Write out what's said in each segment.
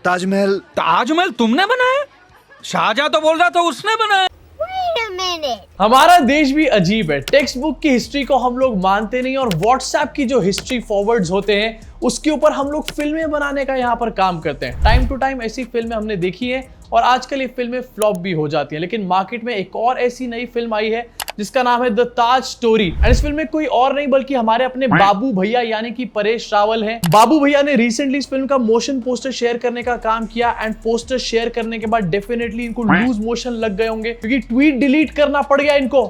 ताजमहल ताजमहल तुमने बनाया? शाहजहां तो बोल रहा था उसने बनाया। हमारा देश भी अजीब है। टेक्स्ट बुक की हिस्ट्री को हम लोग मानते नहीं और व्हाट्सएप की जो हिस्ट्री फॉरवर्ड्स होते हैं उसके ऊपर हम लोग फिल्में बनाने का यहाँ पर काम करते हैं। टाइम टू टाइम ऐसी फिल्में हमने देखी हैं और आजकल ये फिल्में फ्लॉप भी हो जाती हैं, लेकिन मार्केट में एक और ऐसी नई फिल्म आई है जिसका नाम है द ताज स्टोरी। एंड इस फिल्म में कोई और नहीं बल्कि हमारे अपने बाबू भैया यानी कि परेश रावल हैं। बाबू भैया ने रिसेंटली इस फिल्म का मोशन पोस्टर शेयर करने का काम किया एंड पोस्टर शेयर करने के बाद डेफिनेटली इनको लूज मोशन लग गए होंगे क्योंकि ट्वीट डिलीट करना पड़ गया इनको।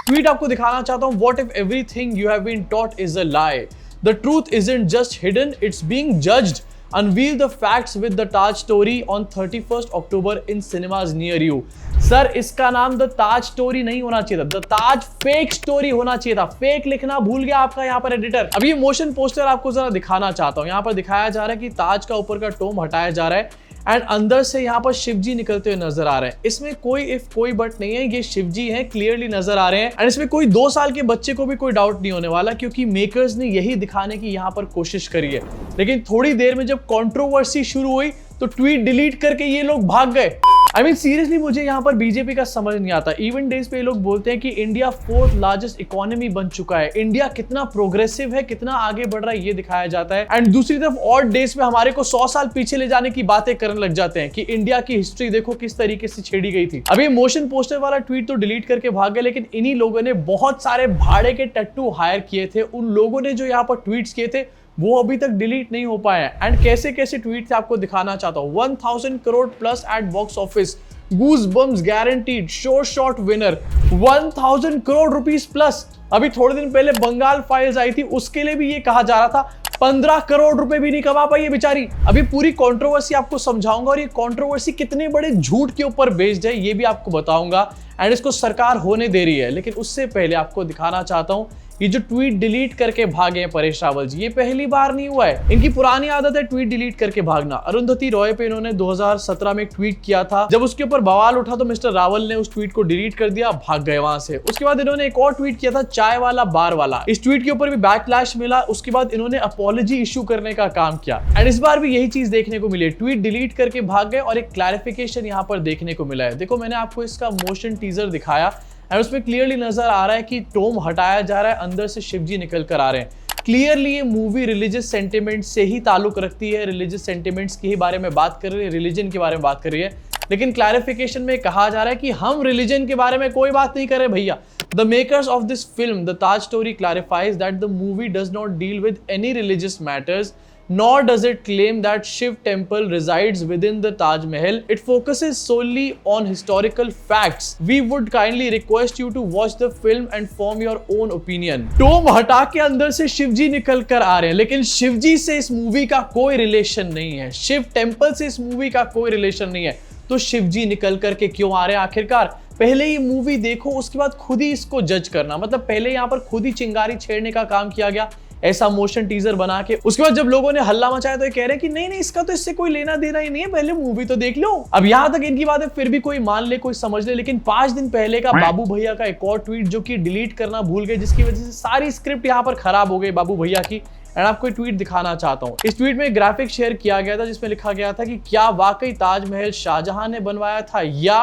ट्वीट आपको दिखाना चाहता हूं, what if everything you have been taught is a lie, the truth isn't just hidden, it's being judged, unveil the facts with the Taj story on 31st October in cinemas near you। Sir इसका नाम the Taj story नहीं होना चाहिए था, the Taj fake story होना चाहिए था। Fake लिखना भूल गया आपका यहाँ पर एडिटर। अब ये मोशन पोस्टर आपको जरा दिखाना चाहता हूँ। यहाँ पर दिखाया जा रहा है कि ताज का ऊपर का टोम हटाया जा रहा है एंड अंदर से यहाँ पर शिव जी निकलते हुए नजर आ रहे हैं। इसमें कोई इफ कोई बट नहीं है, ये शिव जी हैं, क्लियरली नजर आ रहे हैं। एंड इसमें कोई 2 साल के बच्चे को भी कोई डाउट नहीं होने वाला क्योंकि मेकर्स ने यही दिखाने की यहाँ पर कोशिश करी है। लेकिन थोड़ी देर में जब कंट्रोवर्सी शुरू हुई तो ट्वीट डिलीट करके ये लोग भाग गए। आई मीन सीरियसली मुझे यहाँ पर बीजेपी का समझ नहीं आता। इवेंट डेज पे ये लोग बोलते हैं कि इंडिया 4th लार्जेस्ट इकोनॉमी बन चुका है, इंडिया कितना प्रोग्रेसिव है, कितना आगे बढ़ रहा है, ये दिखाया जाता है। एंड दूसरी तरफ ऑड डेज पे हमारे को 100 साल पीछे ले जाने की बातें करने लग जाते हैं कि इंडिया की हिस्ट्री देखो किस तरीके से छेड़ी गई थी। अभी मोशन पोस्टर वाला ट्वीट तो डिलीट करके भाग गए, लेकिन इन्हीं लोगों ने बहुत सारे भाड़े के टट्टू हायर किए थे। उन लोगों ने जो यहाँ पर ट्वीट्स किए थे वो अभी तक डिलीट नहीं हो पाए हैं। एंड कैसे कैसे ट्वीट थे आपको दिखाना चाहता हूं। 1000 crore plus at box office, goosebumps guaranteed, show shot winner, 1000 crore rupees plus. अभी थोड़े दिन पहले बंगाल फाइल्स आई थी, उसके लिए भी ये कहा जा रहा था 15 करोड़ रुपए भी नहीं कमा पाई ये बेचारी। अभी पूरी कंट्रोवर्सी आपको समझाऊंगा और ये कंट्रोवर्सी कितने बड़े झूठ के ऊपर बेस्ड है ये भी आपको बताऊंगा। एंड इसको सरकार होने दे रही है, लेकिन उससे पहले आपको दिखाना चाहता हूं ये जो ट्वीट डिलीट करके भागे हैं परेश रावल जी, ये पहली बार नहीं हुआ है। इनकी पुरानी आदत है ट्वीट डिलीट करके भागना। अरुंधति रॉय पे इन्होंने 2017 में एक ट्वीट किया था, जब उसके ऊपर बवाल उठा तो मिस्टर रावल ने उस ट्वीट को डिलीट कर दिया, भाग गए वहां से। उसके बाद इन्होंने एक और ट्वीट किया था चाय वाला बार वाला, इस ट्वीट के ऊपर भी बैकलैश मिला। उसके बाद इन्होंने अपॉलॉजी इशू करने का काम किया एंड इस बार भी यही चीज देखने को मिली, ट्वीट डिलीट करके भाग गए और एक क्लैरिफिकेशन यहाँ पर देखने को मिला है। देखो मैंने आपको इसका मोशन टीजर दिखाया एंड उसमें क्लियरली नजर आ रहा है कि टोम हटाया जा रहा है, अंदर से शिवजी निकल कर आ रहे हैं। क्लियरली ये मूवी रिलीजियस सेंटिमेंट से ही ताल्लुक रखती है, रिलीजियस सेंटिमेंट्स के ही बारे में बात कर रही है, रिलीजन के बारे में बात कर रही है। लेकिन क्लैरिफिकेशन में कहा जा रहा है कि हम रिलीजन के बारे में कोई बात नहीं कर रहे भैया। The makers of this film the Taj story clarifies that the movie does not deal with any religious matters, nor does it claim that Shiv temple resides within the Taj Mahal. It focuses solely on historical facts. We would kindly request you to watch the film and form your own opinion. Tomb हटा के अंदर से शिवजी निकल कर आ रहे हैं, लेकिन शिवजी से इस मूवी का कोई रिलेशन नहीं है, शिव टेम्पल से इस मूवी का कोई रिलेशन नहीं है। तो शिवजी निकल करके क्यों आ रहे हैं आखिरकार? पहले ये मूवी देखो, उसके बाद खुद ही इसको जज करना। मतलब पहले यहाँ पर खुद ही चिंगारी छेड़ने का काम किया गया ऐसा मोशन टीजर बना के। उसके बाद जब लोगों ने हल्ला मचाया तो ये कह रहे हैं कि नहीं नहीं इसका तो इससे कोई लेना देना ही नहीं है, पहले मूवी तो देख लो। अब यहां तक इनकी बात है, फिर भी कोई मान ले, कोई समझ ले, लेकिन 5 दिन पहले का बाबू भैया का एक और ट्वीट जो कि डिलीट करना भूल गए, जिसकी वजह से सारी स्क्रिप्ट यहां पर खराब हो गई बाबू भैया की। एंड आपको ट्वीट दिखाना चाहता हूं। इस ट्वीट में ग्राफिक शेयर किया गया था जिसमें लिखा गया था कि क्या वाकई ताजमहल शाहजहां ने बनवाया था या ...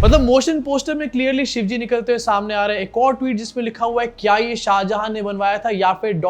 मतलब मोशन पोस्टर में क्लियरली शिवजी निकलते हुए सामने आ रहे हैं। एक और ट्वीट जिसमें लिखा हुआ है क्या ये शाहजहां ने बनवाया था या फिर ...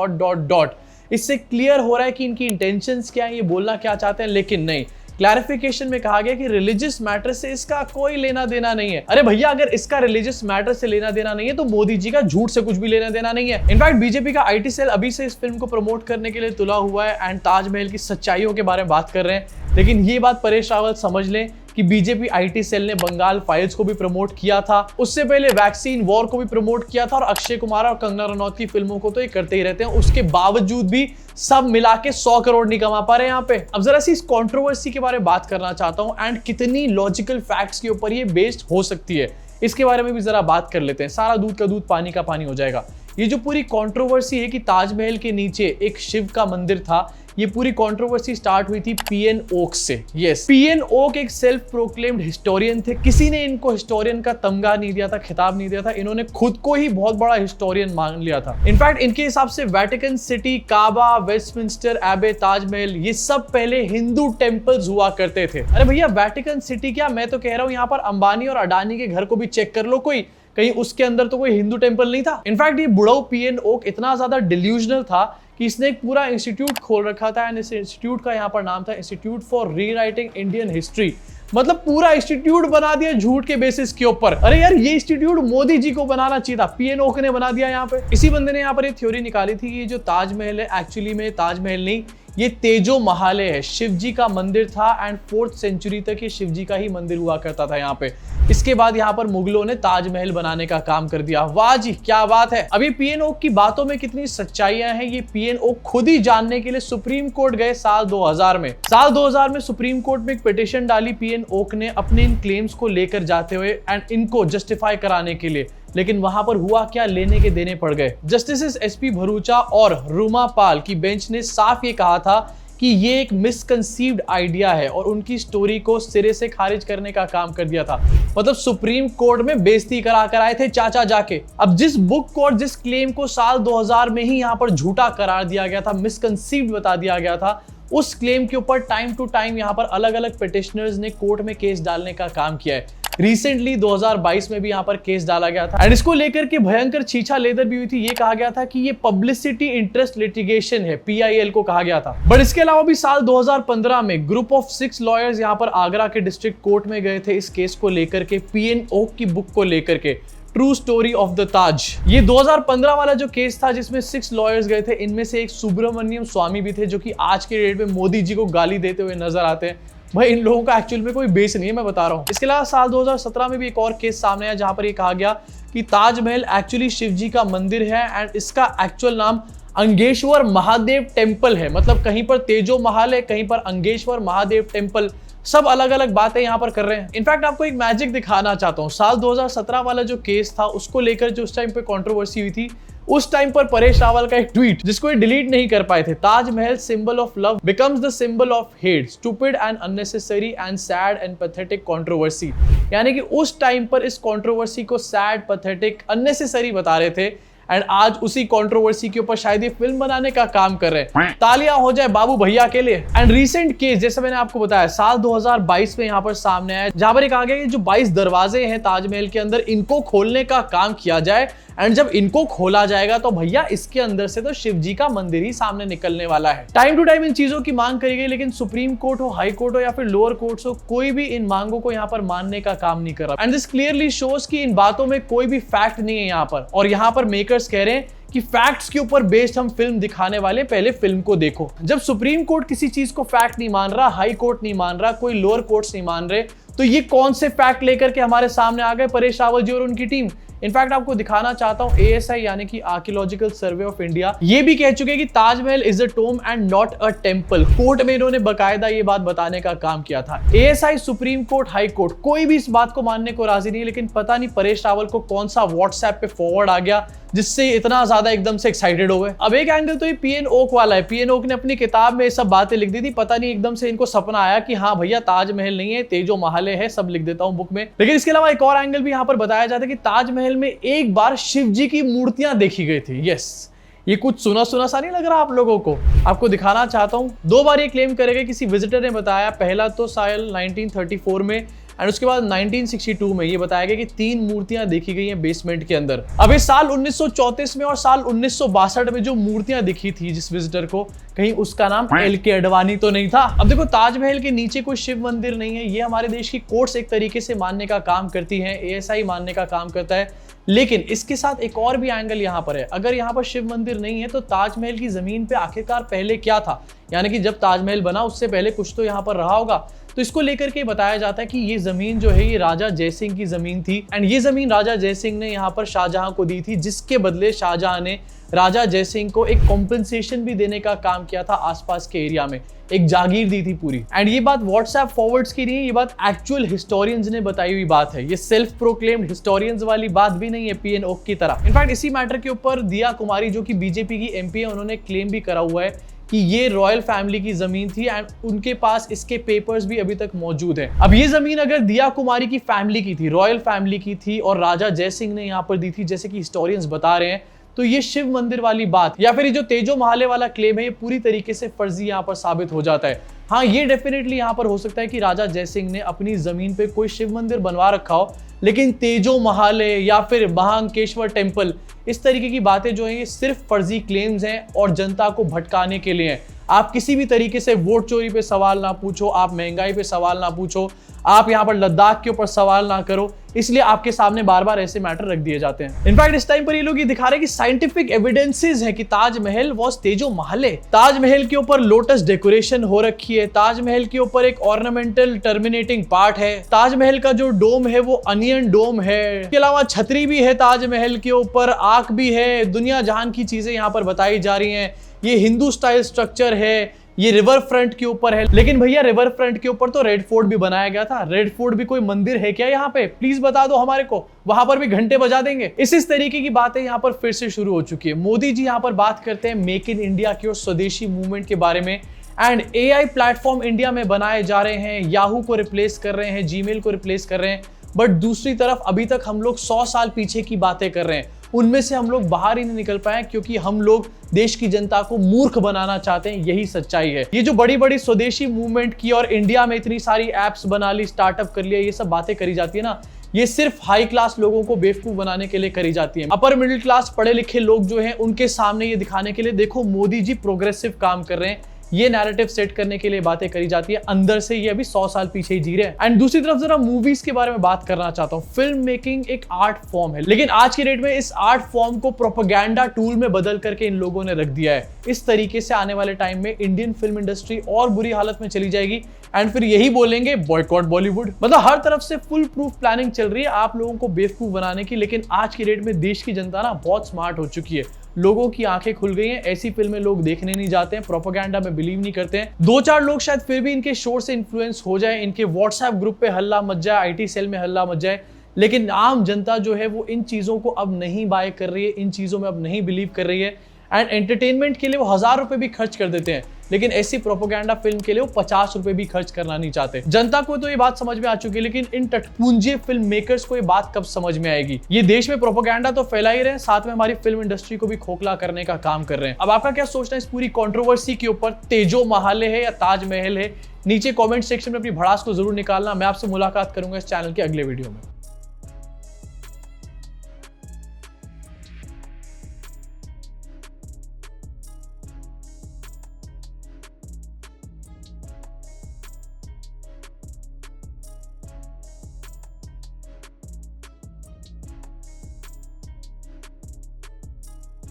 इससे क्लियर हो रहा है कि इनकी इंटेंशंस क्या है, ये बोलना क्या चाहते हैं, लेकिन नहीं। क्लैरिफिकेशन में कहा गया कि रिलीजियस मैटर से इसका कोई लेना देना नहीं है। अरे भैया अगर इसका रिलीजियस मैटर से लेना देना नहीं है तो मोदी जी का झूठ से कुछ भी लेना देना नहीं है। इनफैक्ट बीजेपी का आईटी सेल अभी से इस फिल्म को प्रमोट करने के लिए तुला हुआ है एंड ताजमहल की सच्चाइयों के बारे में बात कर रहे हैं। लेकिन ये बात परेश रावल समझ लें कि बीजेपी आईटी सेल ने बंगाल फाइल्स को भी प्रमोट किया था, उससे पहले वैक्सीन वॉर को भी प्रमोट किया था और अक्षय कुमार और कंगना रनौत की फिल्मों को तो ये करते ही रहते हैं। उसके बावजूद भी सब मिला के 100 करोड़ नहीं कमा पा रहे यहाँ पे। अब जरा सी इस कंट्रोवर्सी के बारे में बात करना चाहता हूँ एंड कितनी लॉजिकल फैक्ट्स के ऊपर ये बेस्ड हो सकती है, इसके बारे में भी जरा बात कर लेते हैं। सारा दूध का दूध पानी का पानी हो जाएगा। ये जो पूरी कंट्रोवर्सी है कि ताजमहल के नीचे एक शिव का मंदिर था, ये पूरी कंट्रोवर्सी स्टार्ट हुई थी पीएन ओक से। यस, पीएन ओक एक सेल्फ प्रोक्लेम्ड हिस्टोरियन थे। किसी ने इनको हिस्टोरियन का तमगा नहीं दिया था, खिताब नहीं दिया था। इन्होंने खुद को ही बहुत बड़ा हिस्टोरियन मान लिया था। इनफैक्ट इनके हिसाब से वेटिकन सिटी, काबा, वेस्टमिंस्टर एबे, ताजमहल, ये सब पहले हिंदू टेम्पल्स हुआ करते थे। अरे भैया, वेटिकन सिटी क्या, मैं तो कह रहा हूं यहाँ पर अंबानी और अडानी के घर को भी चेक कर लो, कोई कहीं उसके अंदर तो कोई हिंदू टेंपल नहीं था। इनफैक्ट ये बुढ़ऊ पीएन ओक इतना ज्यादा डिल्यूजनल था कि इसने एक पूरा इंस्टीट्यूट खोल रखा था, एंड इस इंस्टीट्यूट का यहाँ पर नाम था institute for rewriting Indian history. मतलब पूरा इंस्टीट्यूट बना दिया झूठ के बेसिस के ऊपर। अरे यार, ये इंस्टीट्यूट मोदी जी को बनाना चाहिए था, पीएन ओक ने बना दिया यहाँ पे। इसी बंदे ने यहाँ पर एक थ्योरी निकाली थी कि ये जो ताजमहल है, एक्चुअली में ताजमहल नहीं, ये तेजो महालय है, शिव जी का मंदिर था। एंड 4th सेंचुरी तक ये शिव जी का ही मंदिर हुआ करता था यहाँ पे। इसके बाद यहाँ पर मुगलों ने ताजमहल बनाने का काम कर दिया। वाह जी, क्या बात है। अभी पीएन ओक की बातों में कितनी सच्चाइयां हैं, ये पीएन ओक खुद ही जानने के लिए सुप्रीम कोर्ट गए साल 2000 में। साल 2000 में सुप्रीम कोर्ट में एक पिटीशन डाली पीएन ओक ने अपने इन क्लेम्स को लेकर जाते हुए, एंड इनको जस्टिफाई कराने के लिए। लेकिन वहां पर हुआ क्या, लेने के देने पड़ गए। जस्टिस एसपी भरूचा और रूमा पाल की बेंच ने साफ ये कहा था कि ये एक मिसकंसीव्ड आइडिया है, और उनकी स्टोरी को सिरे से खारिज करने का काम कर दिया था। मतलब सुप्रीम कोर्ट में बेइज्जती करा कर आए थे चाचा जाके। अब जिस बुक को और जिस क्लेम को साल 2000 में ही यहाँ पर झूठा करार दिया गया था, मिसकंसीव्ड बता दिया गया था, उस क्लेम के ऊपर टाइम टू टाइम यहाँ पर अलग अलग पिटिशनर्स ने कोर्ट में केस डालने का काम किया है। रिसेंटली 2022 में भी यहाँ पर केस डाला गया था, एंड इसको लेकर के भयंकर छीछा लेदर भी हुई थी। ये कहा गया था कि ये पब्लिसिटी इंटरेस्ट लिटिगेशन है, PIL को कहा गया था। बट इसके अलावा भी साल 2015 में ग्रुप ऑफ 6 लॉयर्स यहाँ पर आगरा के डिस्ट्रिक्ट कोर्ट में गए थे इस केस को लेकर के, पीएन ओक की बुक को लेकर के, ट्रू स्टोरी ऑफ द ताज। ये 2015 वाला जो केस था जिसमें 6 लॉयर्स गए थे, इनमें से एक सुब्रमण्यम स्वामी भी थे, जो कि आज के डेट में मोदी जी को गाली देते हुए नजर आते हैं। भाई, इन लोगों का एक्चुअल में कोई बेस नहीं है, मैं बता रहा हूँ। इसके अलावा साल 2017 में भी एक और केस सामने आया जहां पर ये कहा गया कि ताजमहल एक्चुअली शिव जी का मंदिर है, एंड इसका एक्चुअल नाम अंगेश्वर महादेव टेम्पल है। मतलब कहीं पर तेजो महल है, कहीं पर अंगेश्वर महादेव टेम्पल, सब अलग अलग बातें यहाँ पर कर रहे हैं। इनफैक्ट आपको एक मैजिक दिखाना चाहता हूँ। साल 2017 वाला जो केस था, उसको लेकर जो उस टाइम पे कंट्रोवर्सी हुई थी, उस टाइम पर परेश रावल का एक ट्वीट जिसको ये डिलीट नहीं कर पाए थे, Taj Mahal symbol of love becomes the symbol of hate, stupid and unnecessary and sad and pathetic controversy. यानी कि उस टाइम पर इस कंट्रोवर्सी को सैड, पैथेटिक, अननेसेसरी बता रहे थे, एंड आज उसी कंट्रोवर्सी के ऊपर शायद ये फिल्म बनाने का काम कर रहे हैं। तालियां हो जाए बाबू भैया के लिए। एंड रीसेंट केस, जैसे मैंने आपको बताया, साल 2022 में यहाँ पर सामने आया, जहां पर कहा गया कि जो 22 दरवाजे हैं ताजमहल के अंदर, इनको खोलने का काम किया जाए। एंड जब इनको खोला जाएगा तो भैया इसके अंदर से तो शिव जी का मंदिर ही सामने निकलने वाला है। टाइम टू टाइम इन चीजों की मांग करी गई, लेकिन सुप्रीम कोर्ट हो, हाई कोर्ट हो या फिर लोअर कोर्ट हो, कोई भी इन मांगों को यहाँ पर मानने का काम नहीं कर रहा। एंड दिस क्लियरली शोज कि इन बातों में कोई भी फैक्ट नहीं है यहाँ पर। और यहाँ पर मेकर्स कह रहे हैं कि फैक्ट्स के ऊपर बेस्ड हम फिल्म दिखाने वाले, पहले फिल्म को देखो। जब सुप्रीम कोर्ट किसी चीज को फैक्ट नहीं मान रहा, हाई कोर्ट नहीं मान रहा, कोई लोअर कोर्ट्स नहीं मान रहे, तो ये कौन से फैक्ट लेकर के हमारे सामने आ गए परेश रावल जी और उनकी टीम। इनफैक्ट आपको दिखाना चाहता हूं, ASI यानी कि आर्कियोलॉजिकल सर्वे ऑफ इंडिया, ये भी कह चुके हैं कि Taj Mahal is a tomb and not a temple. Court में इन्होंने बकायदा ये बात बताने का काम किया था। ASI, supreme court, high court, कोई भी इस बात को मानने को राजी नहीं। लेकिन पता नहीं परेश रावल को कौन सा व्हाट्सएप पे फॉरवर्ड आ गया जिससे इतना ज्यादा एकदम से एक्साइटेड हो गए। अब एक एंगल तो ये पीएन ओक वाला है। पीएन ओक ने अपनी किताब में ये सब बातें लिख दी थी, पता नहीं एकदम से इनको सपना आया कि हाँ भैया ताजमहल नहीं है, तेजो महल है, सब लिख देता हूं बुक में। लेकिन इसके अलावा एक और एंगल भी यहाँ पर बताया जाता है कि ताजमहल में एक बार शिव जी की मूर्तियां देखी गई थी। यस, ये कुछ सुना सुना सा नहीं लग रहा आप लोगों को? आपको दिखाना चाहता हूं। 2 बार ये क्लेम करेगा, किसी विजिटर ने बताया। पहला तो साल 1934 में, एंड उसके बाद 1962 में ये बताया गया कि 3 मूर्तियां देखी गई हैं बेसमेंट के अंदर। अब इस साल 1934 में और साल 1962 में जो मूर्तियां दिखी थी जिस विजिटर को, कहीं उसका नाम LK अडवाणी तो नहीं था। अब देखो, ताजमहल के नीचे कोई शिव मंदिर नहीं है, ये हमारे देश की कोर्ट्स एक तरीके से मानने का काम करती हैं, ASI मानने का काम करता है। लेकिन इसके साथ एक और भी एंगल यहाँ पर है। अगर यहाँ पर शिव मंदिर नहीं है तो ताजमहल की जमीन पे आखिरकार पहले क्या था, यानी कि जब ताजमहल बना उससे पहले कुछ तो यहाँ पर रहा होगा। तो इसको लेकर के बताया जाता है कि ये जमीन जो है ये राजा जयसिंह की जमीन थी एंड ये जमीन राजा जयसिंह ने यहाँ पर शाहजहां को दी थी, जिसके बदले शाहजहां ने राजा जयसिंह को एक कॉम्पेंसेशन भी देने का काम किया था आसपास के एरिया में, एक जागीर दी थी पूरी। एंड ये बात व्हाट्सएप फॉरवर्ड्स की नहीं है, ये बात एक्चुअल हिस्टोरियंस ने बताई हुई बात है, ये सेल्फ प्रोक्लेम्ड हिस्टोरियंस वाली बात भी नहीं है पीएन ओक की तरह। इनफैक्ट इसी मैटर के ऊपर दिया कुमारी जो कि बीजेपी की एमपी है, उन्होंने क्लेम भी करा हुआ है कि ये रॉयल फैमिली की जमीन थी एंड उनके पास इसके पेपर्स भी अभी तक मौजूद है। अब ये जमीन अगर दिया कुमारी की फैमिली की थी, रॉयल फैमिली की थी और राजा जयसिंह ने यहाँ पर दी थी जैसे कि हिस्टोरियंस बता रहे हैं, तो ये शिव मंदिर वाली बात या फिर ये जो तेजो महाले वाला क्लेम है ये पूरी तरीके से फर्जी यहाँ पर साबित हो जाता है। हाँ, ये डेफिनेटली यहाँ पर हो सकता है कि राजा जयसिंह ने अपनी जमीन पे कोई शिव मंदिर बनवा रखा हो, लेकिन तेजो महाले या फिर महांकेश्वर टेम्पल इस तरीके की बातें जो है ये सिर्फ फर्जी क्लेम्स हैं और जनता को भटकाने के लिए हैं। आप किसी भी तरीके से वोट चोरी पे सवाल ना पूछो, आप महंगाई पे सवाल ना पूछो, आप यहाँ पर लद्दाख के ऊपर सवाल ना करो, इसलिए आपके सामने बार बार ऐसे मैटर रख दिए जाते हैं। इनफैक्ट इस टाइम पर ये लोग ये दिखा रहे हैं कि साइंटिफिक एविडेंसेस है कि ताजमहल वाज तेजो महल है। ताजमहल के ऊपर लोटस डेकोरेशन हो रखी है, ताजमहल के ऊपर एक ऑर्नामेंटल टर्मिनेटिंग पार्ट है, ताजमहल का जो डोम है वो अनियन डोम है, इसके अलावा छतरी भी है ताजमहल के ऊपर, आंख भी है, दुनिया जहान की चीजें यहाँ पर बताई जा रही हैं। ये हिंदू स्टाइल स्ट्रक्चर है, ये रिवर फ्रंट के ऊपर है। लेकिन भैया रिवर फ्रंट के ऊपर तो रेड फोर्ट भी बनाया गया था, रेड फोर्ट भी कोई मंदिर है क्या यहाँ पे? प्लीज बता दो हमारे को, वहां पर भी घंटे बजा देंगे। इस तरीके की बातें यहाँ पर फिर से शुरू हो चुकी है। मोदी जी यहाँ पर बात करते हैं मेक इन इंडिया की और स्वदेशी मूवमेंट के बारे में एंड एआई प्लेटफॉर्म इंडिया में बनाए जा रहे हैं, याहू को रिप्लेस कर रहे हैं, जीमेल को रिप्लेस कर रहे हैं। बट दूसरी तरफ अभी तक हम लोग 100 साल पीछे की बातें कर रहे हैं, उनमें से हम लोग बाहर ही नहीं निकल पाए क्योंकि हम लोग देश की जनता को मूर्ख बनाना चाहते हैं, यही सच्चाई है। ये जो बड़ी बड़ी स्वदेशी मूवमेंट की और इंडिया में इतनी सारी एप्स बना ली, स्टार्टअप कर लिया, ये सब बातें करी जाती है ना, ये सिर्फ हाई क्लास लोगों को बेवकूफ बनाने के लिए करी जाती है। अपर मिडिल क्लास पढ़े लिखे लोग जो हैं उनके सामने ये दिखाने के लिए देखो मोदी जी प्रोग्रेसिव काम कर रहे हैं, ये नैरेटिव सेट करने के लिए बातें करी जाती है। अंदर से ये अभी 100 साल पीछे ही जी रहे हैं। एंड दूसरी तरफ जरा मूवीज के बारे में बात करना चाहता हूँ। फिल्म मेकिंग एक आर्ट फॉर्म है, लेकिन आज की डेट में इस आर्ट फॉर्म को प्रोपेगेंडा टूल में बदल करके इन लोगों ने रख दिया है। इस तरीके से आने वाले टाइम में इंडियन फिल्म इंडस्ट्री और बुरी हालत में चली जाएगी एंड फिर यही बोलेंगे बॉयकॉट बॉलीवुड। मतलब हर तरफ से फुल प्रूफ प्लानिंग चल रही है आप लोगों को बेवकूफ बनाने की। लेकिन आज की डेट में देश की जनता ना बहुत स्मार्ट हो चुकी है, लोगों की आंखें खुल गई हैं, ऐसी फिल्में लोग देखने नहीं जाते हैं, प्रोपेगेंडा में बिलीव नहीं करते हैं। 2-4 लोग शायद फिर भी इनके शोर से इन्फ्लुएंस हो जाए, इनके व्हाट्सएप ग्रुप पे हल्ला मच जाए, आईटी सेल में हल्ला मच जाए, लेकिन आम जनता जो है वो इन चीजों को अब नहीं बाय कर रही है, इन चीजों में अब नहीं बिलीव कर रही है। एंड एंटरटेनमेंट के लिए वो 1000 रुपए भी खर्च कर देते हैं, लेकिन ऐसी प्रोपेगेंडा फिल्म के लिए वो 50 रुपए भी खर्च करना नहीं चाहते। जनता को तो ये बात समझ में आ चुकी है, लेकिन इन टटपुंजे फिल्म मेकर्स को ये बात कब समझ में आएगी? ये देश में प्रोपेगेंडा तो फैला ही रहे हैं, साथ में हमारी फिल्म इंडस्ट्री को भी खोखला करने का काम कर रहे हैं। अब आपका क्या सोचना है इस पूरी कंट्रोवर्सी के ऊपर? तेजो महाले है या ताजमहल है? नीचे कमेंट सेक्शन में अपनी भड़ास को जरूर निकालना। मैं आपसे मुलाकात करूंगा इस चैनल के अगले वीडियो में।